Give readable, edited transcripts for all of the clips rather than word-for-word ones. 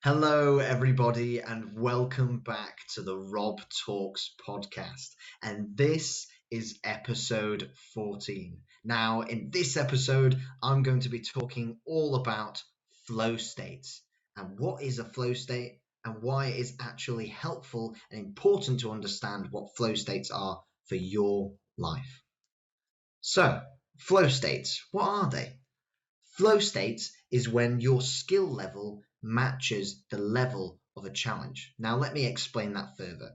Hello, everybody, and welcome back to the Rob Talks podcast. And this is episode 14. Now, in this episode, I'm going to be talking all about flow states and what is a flow state and why it is actually helpful and important to understand what flow states are for your life. So, flow states, what are they? Flow states is when your skill level matches the level of a challenge. Now, let me explain that further.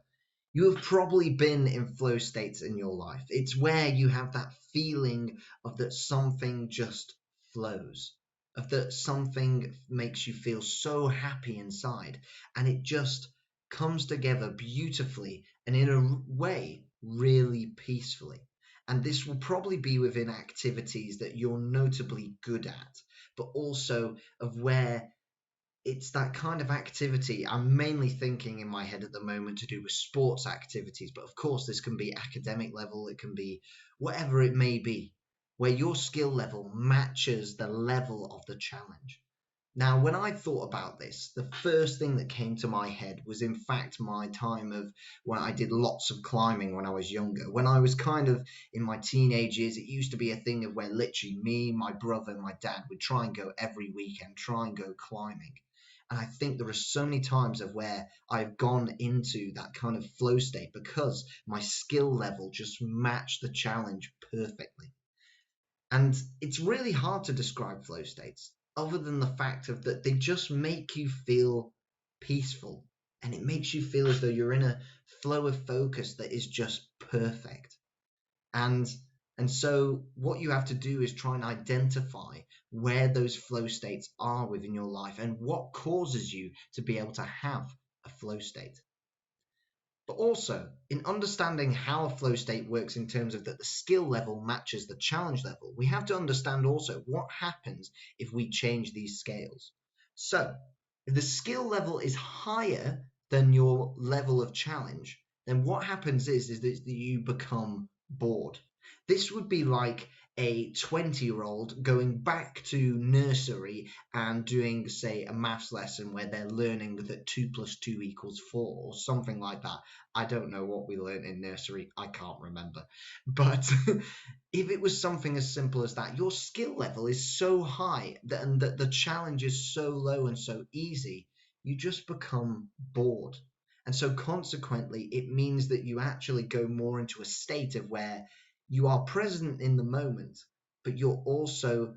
You have probably been in flow states in your life. It's where you have that feeling of that something just flows, of that something makes you feel so happy inside, and it just comes together beautifully and in a way really peacefully. And this will probably be within activities that you're notably good at, but also of where it's that kind of activity. I'm mainly thinking in my head at the moment to do with sports activities, but of course, this can be academic level, it can be whatever it may be, where your skill level matches the level of the challenge. Now, when I thought about this, the first thing that came to my head was, in fact, my time of when I did lots of climbing when I was younger. When I was kind of in my teenage years, it used to be a thing of where literally me, my brother, and my dad would try and go every weekend, try and go climbing. And I think there are so many times of where I've gone into that kind of flow state because my skill level just matched the challenge perfectly. And it's really hard to describe flow states other than the fact of that they just make you feel peaceful and it makes you feel as though you're in a flow of focus that is just perfect. And and so what you have to do is try and identify where those flow states are within your life and what causes you to be able to have a flow state. But also, in understanding how a flow state works in terms of that the skill level matches the challenge level, we have to understand also what happens if we change these scales. So, if the skill level is higher than your level of challenge, then what happens is that you become bored. This would be like a 20-year-old going back to nursery and doing, say, a maths lesson where they're learning that 2 plus 2 equals 4 or something like that. I don't know what we learned in nursery. I can't remember. But if it was something as simple as that, your skill level is so high and that the challenge is so low and so easy, you just become bored. And so consequently, it means that you actually go more into a state of where you are present in the moment, but you're also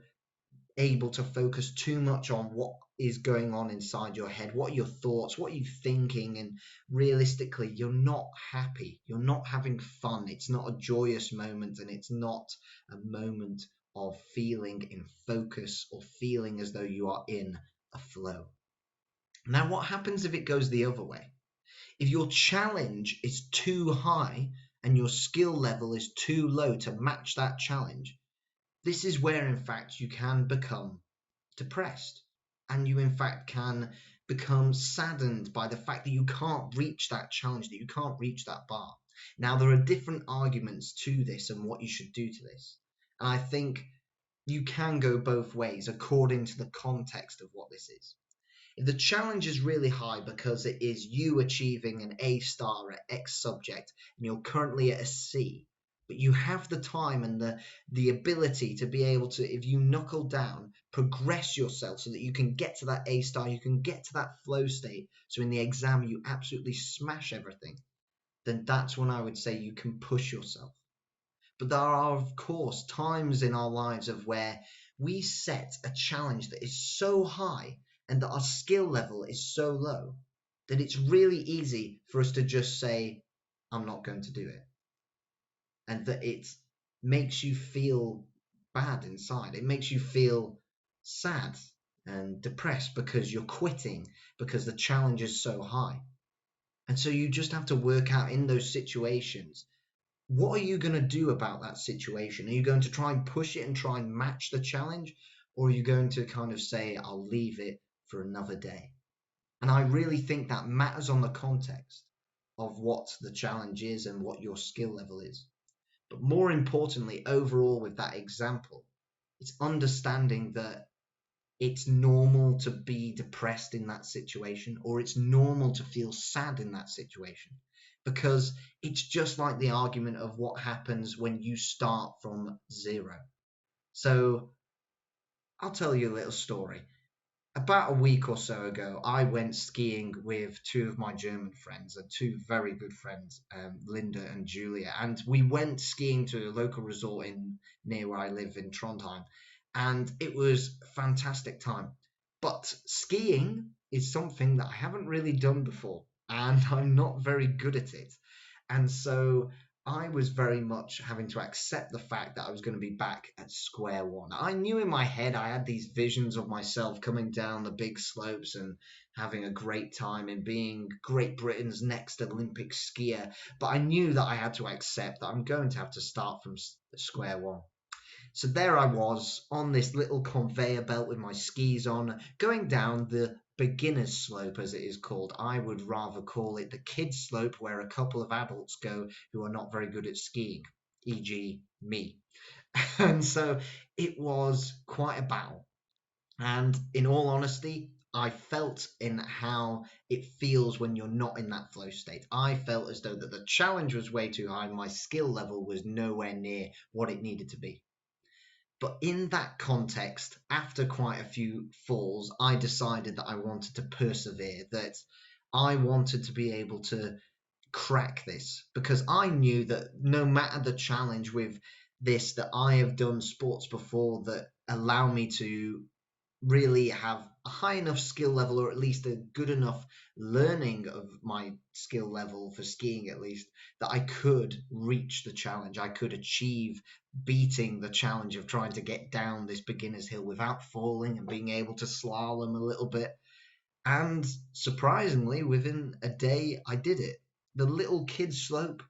able to focus too much on what is going on inside your head. What are your thoughts? What are you thinking? And realistically, you're not happy. You're not having fun. It's not a joyous moment, and it's not a moment of feeling in focus or feeling as though you are in a flow. Now, what happens if it goes the other way? If your challenge is too high and your skill level is too low to match that challenge, this is where, in fact, you can become depressed. And you, in fact, can become saddened by the fact that you can't reach that challenge, that you can't reach that bar. Now, there are different arguments to this and what you should do to this. And I think you can go both ways according to the context of what this is. If the challenge is really high because it is you achieving an A star at X subject and you're currently at a C, but you have the time and the ability to be able to, if you knuckle down, progress yourself so that you can get to that A star, you can get to that flow state, so in the exam you absolutely smash everything, then that's when I would say you can push yourself. But there are, of course, times in our lives of where we set a challenge that is so high and that our skill level is so low that it's really easy for us to just say, I'm not going to do it. And that it makes you feel bad inside. It makes you feel sad and depressed because you're quitting because the challenge is so high. And so you just have to work out in those situations, what are you going to do about that situation? Are you going to try and push it and try and match the challenge? Or are you going to kind of say, I'll leave it for another day? And I really think that matters on the context of what the challenge is and what your skill level is. But more importantly, overall, with that example, it's understanding that it's normal to be depressed in that situation, or it's normal to feel sad in that situation, because it's just like the argument of what happens when you start from zero. So I'll tell you a little story. About a week or so ago, I went skiing with two of my German friends, two very good friends, Linda and Julia, and we went skiing to a local resort in near where I live in Trondheim, and it was a fantastic time. But skiing is something that I haven't really done before, and I'm not very good at it. And so I was very much having to accept the fact that I was going to be back at square one. I knew in my head I had these visions of myself coming down the big slopes and having a great time and being Great Britain's next Olympic skier. But I knew that I had to accept that I'm going to have to start from square one. So there I was on this little conveyor belt with my skis on, going down the beginner's slope, as it is called. I would rather call it the kids' slope, where a couple of adults go who are not very good at skiing, e.g., me. And so it was quite a battle. And in all honesty, I felt in how it feels when you're not in that flow state. I felt as though that the challenge was way too high, my skill level was nowhere near what it needed to be. But in that context, after quite a few falls, I decided that I wanted to persevere, that I wanted to be able to crack this, because I knew that no matter the challenge with this, that I have done sports before that allow me to really have a high enough skill level, or at least a good enough learning of my skill level for skiing, at least, that I could reach the challenge. I could achieve beating the challenge of trying to get down this beginner's hill without falling and being able to slalom a little bit. And surprisingly, within a day, I did it. The little kid slope,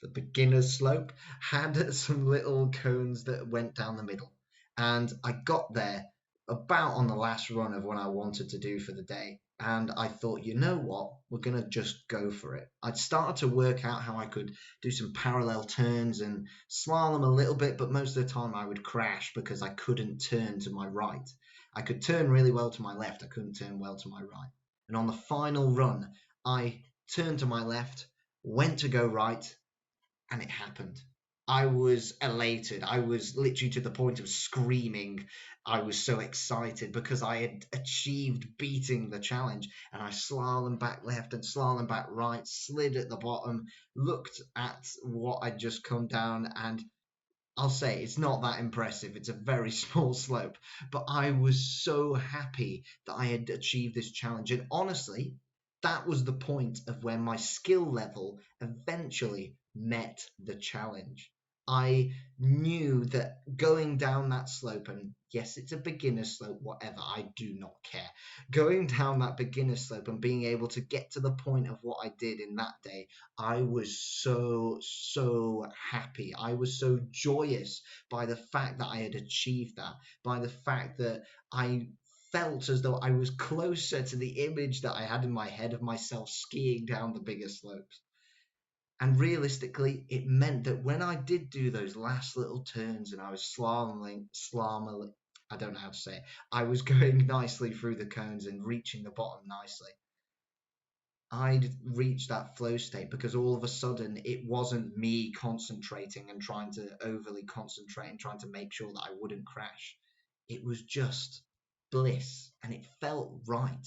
the beginner's slope, had some little cones that went down the middle. And I got there about on the last run of what I wanted to do for the day. And I thought, you know what? We're going to just go for it. I'd started to work out how I could do some parallel turns and slalom a little bit, but most of the time I would crash because I couldn't turn to my right. I could turn really well to my left, I couldn't turn well to my right. And on the final run, I turned to my left, went to go right, and it happened. I was elated. I was literally to the point of screaming. I was so excited because I had achieved beating the challenge. And I slalom back left and slalom back right, slid at the bottom, looked at what I'd just come down, and I'll say it's not that impressive. It's a very small slope, but I was so happy that I had achieved this challenge. And honestly, that was the point of where my skill level eventually met the challenge. I knew that going down that slope, and yes, it's a beginner slope, whatever, I do not care. Going down that beginner slope and being able to get to the point of what I did in that day, I was so happy. I was so joyous by the fact that I had achieved that, by the fact that I felt as though I was closer to the image that I had in my head of myself skiing down the bigger slopes. And realistically, it meant that when I did do those last little turns and I was slaloming, I don't know how to say it, I was going nicely through the cones and reaching the bottom nicely. I'd reached that flow state because all of a sudden it wasn't me concentrating and trying to overly concentrate and trying to make sure that I wouldn't crash. It was just bliss and it felt right.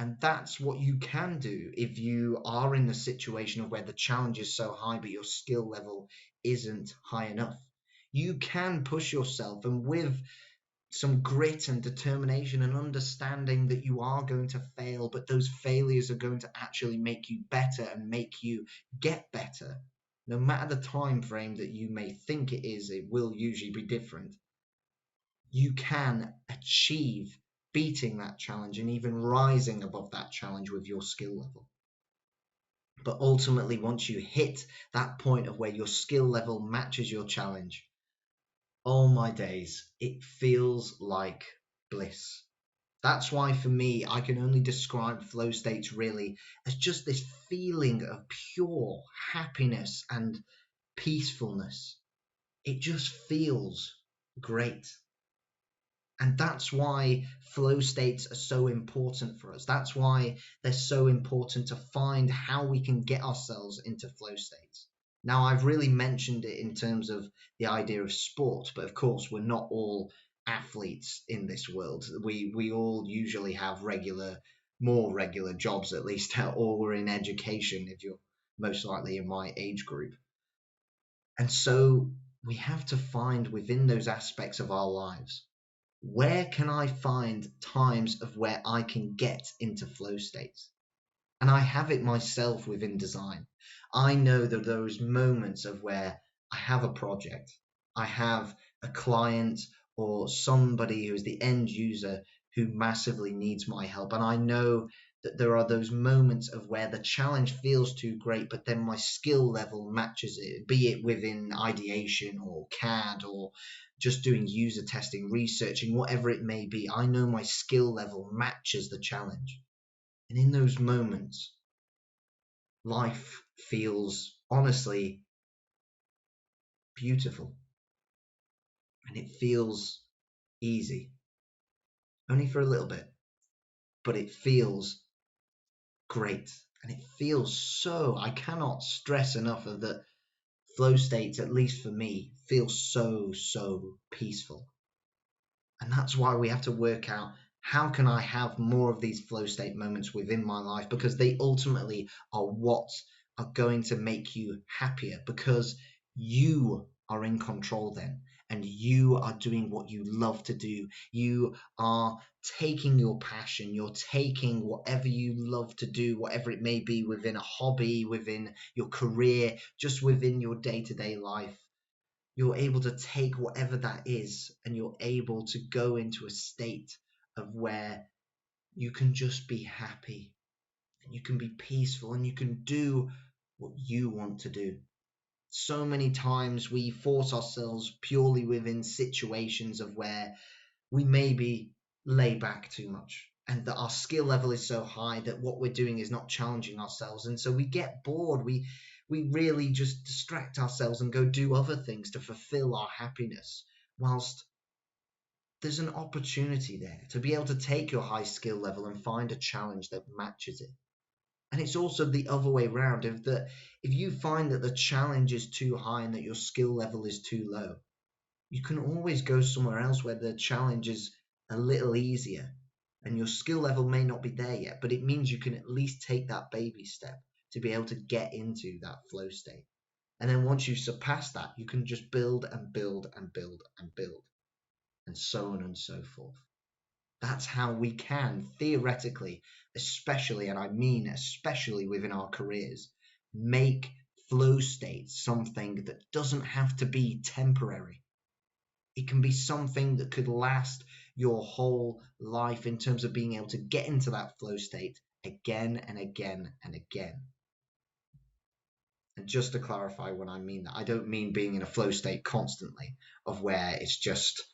And that's what you can do if you are in the situation of where the challenge is so high, but your skill level isn't high enough. You can push yourself, and with some grit and determination and understanding that you are going to fail, but those failures are going to actually make you better and make you get better. No matter the time frame that you may think it is, it will usually be different. You can achieve beating that challenge and even rising above that challenge with your skill level. But ultimately, once you hit that point of where your skill level matches your challenge, oh my days, it feels like bliss. That's why for me, I can only describe flow states really as just this feeling of pure happiness and peacefulness. It just feels great. And that's why flow states are so important for us. That's why they're so important to find how we can get ourselves into flow states. Now, I've really mentioned it in terms of the idea of sport, but of course, we're not all athletes in this world. We all usually have more regular jobs at least, or we're in education if you're most likely in my age group. And so we have to find within those aspects of our lives, where can I find times of where I can get into flow states? And I have it myself within design. I know that those moments of where I have a project, I have a client or somebody who is the end user who massively needs my help. And I know that there are those moments of where the challenge feels too great, but then my skill level matches it, be it within ideation or CAD or just doing user testing, researching, whatever it may be. I know my skill level matches the challenge. And in those moments, life feels honestly beautiful and it feels easy, only for a little bit, but it feels great. And it feels so, I cannot stress enough of that flow states, at least for me, feel so, so peaceful. And that's why we have to work out how can I have more of these flow state moments within my life, because they ultimately are what are going to make you happier, because you are in control then, and you are doing what you love to do. You are taking your passion, you're taking whatever you love to do, whatever it may be, within a hobby, within your career, just within your day-to-day life. You're able to take whatever that is and you're able to go into a state of where you can just be happy and you can be peaceful and you can do what you want to do. So many times we force ourselves purely within situations of where we maybe lay back too much and that our skill level is so high that what we're doing is not challenging ourselves, and so we get bored. We really just distract ourselves and go do other things to fulfill our happiness, whilst there's an opportunity there to be able to take your high skill level and find a challenge that matches it. And it's also the other way around. If you find that the challenge is too high and that your skill level is too low, you can always go somewhere else where the challenge is a little easier and your skill level may not be there yet, but it means you can at least take that baby step to be able to get into that flow state. And then once you surpass that, you can just build and build and build and build, and so on and so forth. That's how we can theoretically, especially, and I mean especially within our careers, make flow states something that doesn't have to be temporary. It can be something that could last your whole life in terms of being able to get into that flow state again and again and again. And just to clarify when I mean that, I don't mean being in a flow state constantly, of where it's just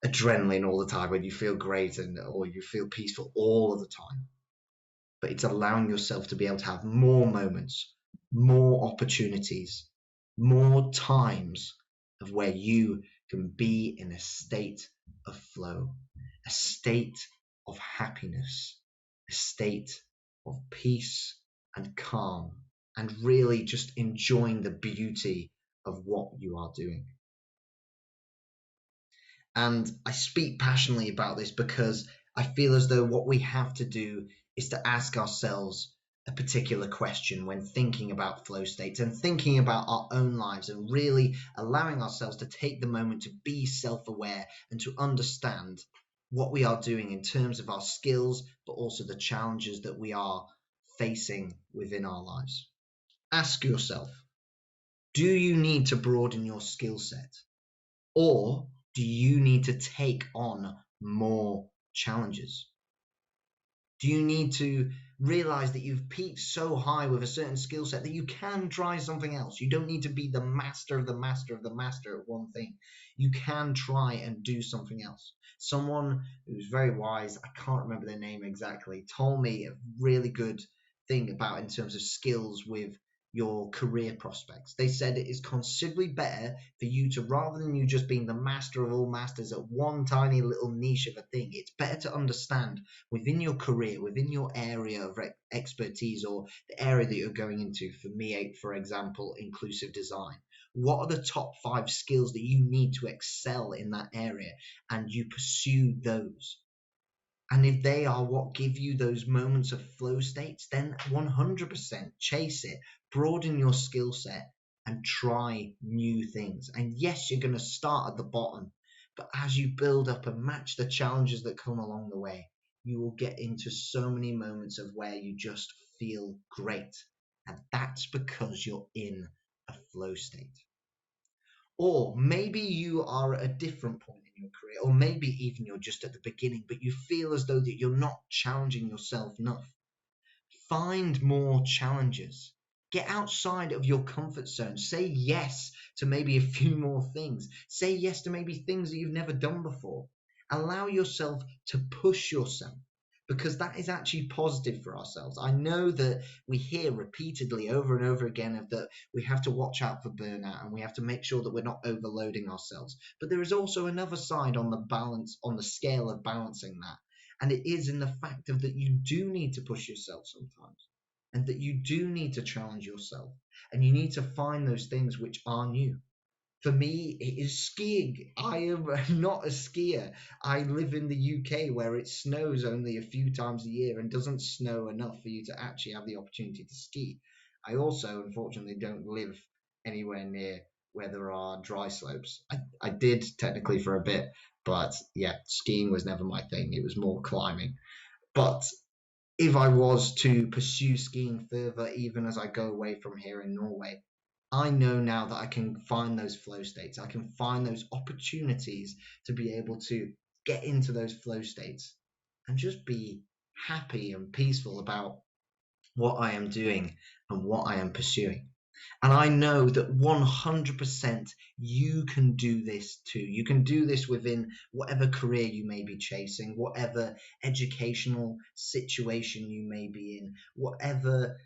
adrenaline all the time, when you feel great and or you feel peaceful all of the time. But it's allowing yourself to be able to have more moments, more opportunities, more times of where you can be in a state of flow, a state of happiness, a state of peace and calm, and really just enjoying the beauty of what you are doing. And I speak passionately about this because I feel as though what we have to do is to ask ourselves a particular question when thinking about flow states and thinking about our own lives, and really allowing ourselves to take the moment to be self-aware and to understand what we are doing in terms of our skills, but also the challenges that we are facing within our lives. Ask yourself, do you need to broaden your skill set? Or do you need to take on more challenges? Do you need to realize that you've peaked so high with a certain skill set that you can try something else? You don't need to be the master of the master of the master at one thing. You can try and do something else. Someone who's very wise, I can't remember their name exactly, told me a really good thing about in terms of skills with your career prospects. They said it is considerably better for you to, rather than you just being the master of all masters at one tiny little niche of a thing, it's better to understand within your career, within your area of expertise or the area that you're going into. For me, for example, inclusive design. What are the top 5 skills that you need to excel in that area? And you pursue those. And if they are what give you those moments of flow states, then 100% chase it, broaden your skill set, and try new things. And yes, you're going to start at the bottom, but as you build up and match the challenges that come along the way, you will get into so many moments of where you just feel great. And that's because you're in a flow state. Or maybe you are at a different point in your career, or maybe even you're just at the beginning, but you feel as though that you're not challenging yourself enough. Find more challenges. Get outside of your comfort zone. Say yes to maybe a few more things. Say yes to maybe things that you've never done before. Allow yourself to push yourself, because that is actually positive for ourselves. I know that we hear repeatedly over and over again of that we have to watch out for burnout and we have to make sure that we're not overloading ourselves. But there is also another side on the balance, on the scale of balancing that. And it is in the fact of that you do need to push yourself sometimes, and that you do need to challenge yourself, and you need to find those things which are new. For me, it is skiing. I am not a skier. I live in the UK where it snows only a few times a year and doesn't snow enough for you to actually have the opportunity to ski. I also, unfortunately, don't live anywhere near where there are dry slopes. I did technically for a bit, but yeah, skiing was never my thing. It was more climbing. But if I was to pursue skiing further, even as I go away from here in Norway, I know now that I can find those flow states. I can find those opportunities to be able to get into those flow states and just be happy and peaceful about what I am doing and what I am pursuing. And I know that 100% you can do this too. You can do this within whatever career you may be chasing, whatever educational situation you may be in, whatever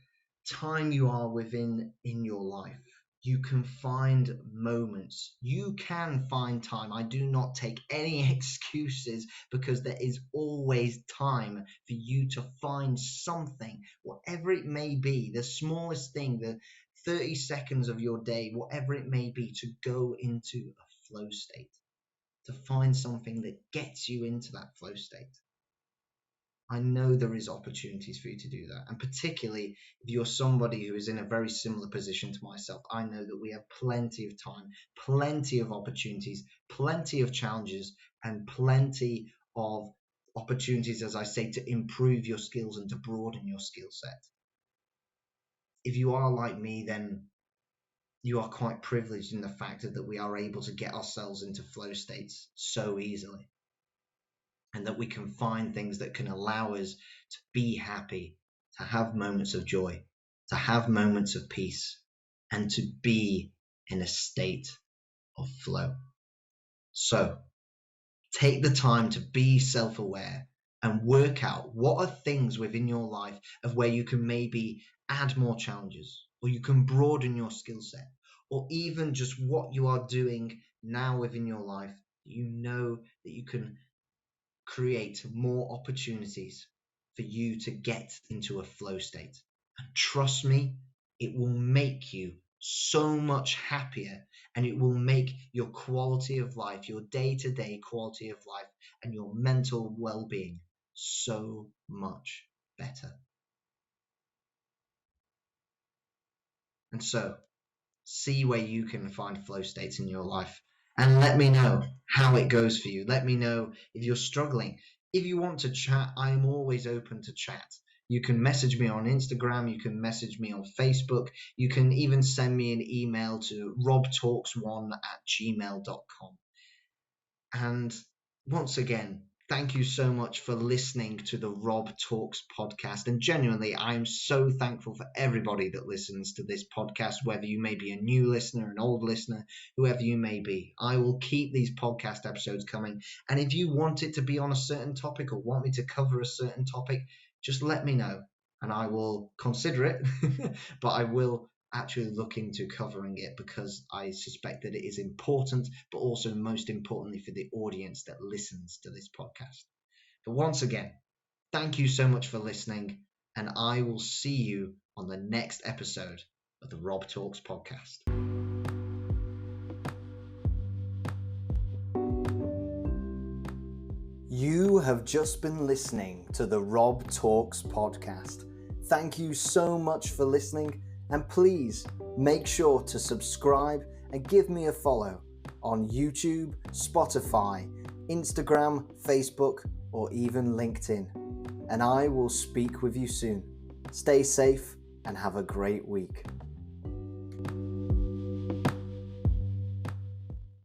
time you are within in your life. You can find moments. You can find time. I do not take any excuses, because there is always time for you to find something, whatever it may be, the smallest thing, the 30 seconds of your day, whatever it may be, to go into a flow state, to find something that gets you into that flow state. I know there is opportunities for you to do that. And particularly if you're somebody who is in a very similar position to myself, I know that we have plenty of time, plenty of opportunities, plenty of challenges, and plenty of opportunities, as I say, to improve your skills and to broaden your skill set. If you are like me, then you are quite privileged in the fact that we are able to get ourselves into flow states so easily, and that we can find things that can allow us to be happy, to have moments of joy, to have moments of peace, and to be in a state of flow. So take the time to be self-aware and work out what are things within your life of where you can maybe add more challenges, or you can broaden your skill set, or even just what you are doing now within your life, you know that you can create more opportunities for you to get into a flow state. And trust me, it will make you so much happier, and it will make your quality of life, your day-to-day quality of life, and your mental well-being so much better. And so, see where you can find flow states in your life, and let me know how it goes for you. Let me know if you're struggling. If you want to chat, I am always open to chat. You can message me on Instagram, you can message me on Facebook, you can even send me an email to robtalks1@gmail.com. And once again, thank you so much for listening to the Rob Talks podcast. And genuinely, I'm so thankful for everybody that listens to this podcast, whether you may be a new listener, an old listener, whoever you may be. I will keep these podcast episodes coming. And if you want it to be on a certain topic or want me to cover a certain topic, just let me know and I will consider it, but I will actually look into covering it because I suspect that it is important, but also most importantly for the audience that listens to this podcast. But once again, thank you so much for listening, and I will see you on the next episode of the Rob Talks podcast. You have just been listening to the Rob Talks podcast. Thank you so much for listening, and please make sure to subscribe and give me a follow on YouTube, Spotify, Instagram, Facebook, or even LinkedIn. And I will speak with you soon. Stay safe and have a great week.